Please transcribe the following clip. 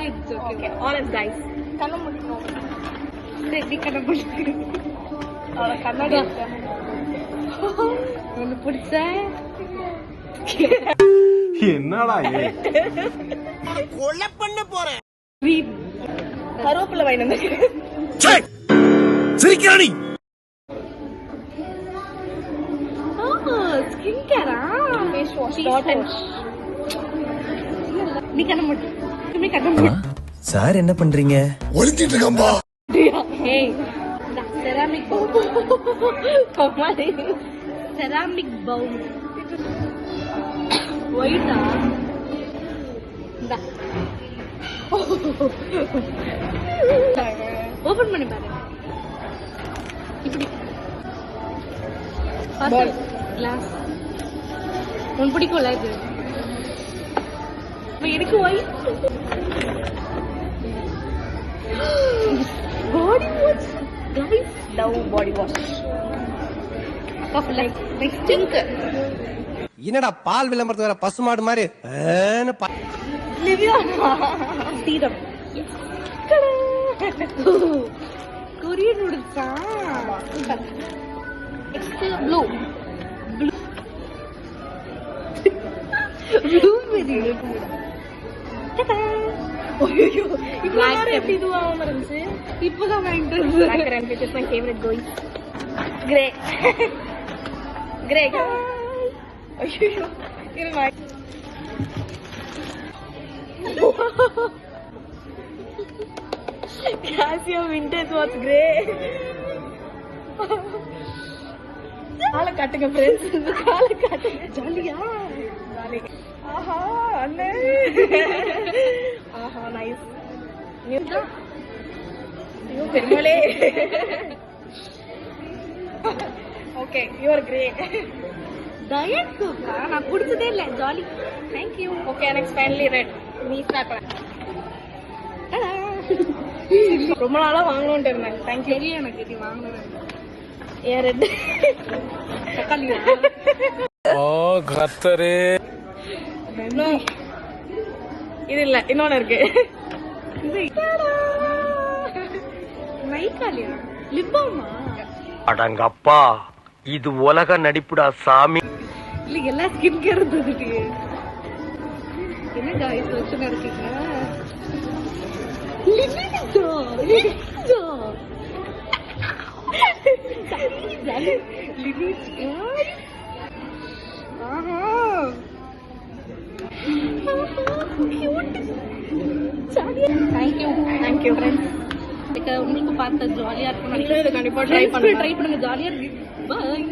it's okay. Okay, honest guys. கண்ணு முடிக்கணும். சரி கண்ண முடிச்சு. அவள கண்ணாடி ஒன்னு பிடிச்ச. என்னடா இது? கொலை பண்ண போறேன். கருவேப்பிலை வாங்கி வந்து. சிரிக்கிறானி. ஸ்கின் கேரா? Face wash. நீ கண்ண முடிச்சு. நீ கண்ண முடிச்சு. சார் என்ன பண்றீங்க? ஒளிச்சிட்டு இருக்கம்பா. Hey, the ceramic bowl. Ceramic bowl. White ah? Da. Open பண்ணி பாரு. இப்படி. Ball. Glass. உன் பிடிக்கும்ல இது? எனக்கு white. Body wash. Guys, Dove body wash. like stink. என்னடா பால் விளம்பரத்து வேற பசுமாடு மாதிரி Livia. Serum. Korean noodles ah. Next blue. Blueberry. ஐயோ இப்போ எப்படி இதுவாக இருந்துச்சு. இப்பதான் வாங்கிட்டு Black and which is my favorite going. Grey. Grey. ஐயோ இருமா. Casio vintage watch grey. காலை காட்டுங்க ஃப்ரெண்ட்ஸ். காலை காட்டுங்க. ஜாலியா ஜாலி. ஆஹா அண்ணே. ஆஹா நைஸ். ஐயோ பெருமாளே. Okay you are great. Diet கோக்கா நான் குடிச்சதே இல்ல. Jolly. Thank you. Okay, next finally red. நீ ஸ்டார்ட் பண்ண. ரொம்ப நாளா வாங்கணும்னு இருந்தேன். Thank you. தெரியும் எனக்கு இது வாங்குனது. ஏன் ரெட்? தக்காளியா? ஓ கத்தரே. இது இல்ல இன்னொன்னு இருக்கு. நைக்காலியா? லிப்பாமா? அடங்கப்பா இது உலக நடிப்புடா சாமி. இல்ல எல்லா ஸ்கின் கேர் இருந்துட்டு என்ன காய்ஸ் பிரச்சனை இருக்கீங்க? லிமிட்டோ லிமிட்டோ லிமிட்டோ ஆஹா தேங்க்யூ ஃப்ரெண்ட்ஸ். உங்களுக்கு பார்த்த ஜாலியா இருக்கும். நீங்களும் இதை கண்டிப்பா ட்ரை பண்ணுங்க. ட்ரை பண்ணுங்க. ஜாலியா இருக்கு. பாய்.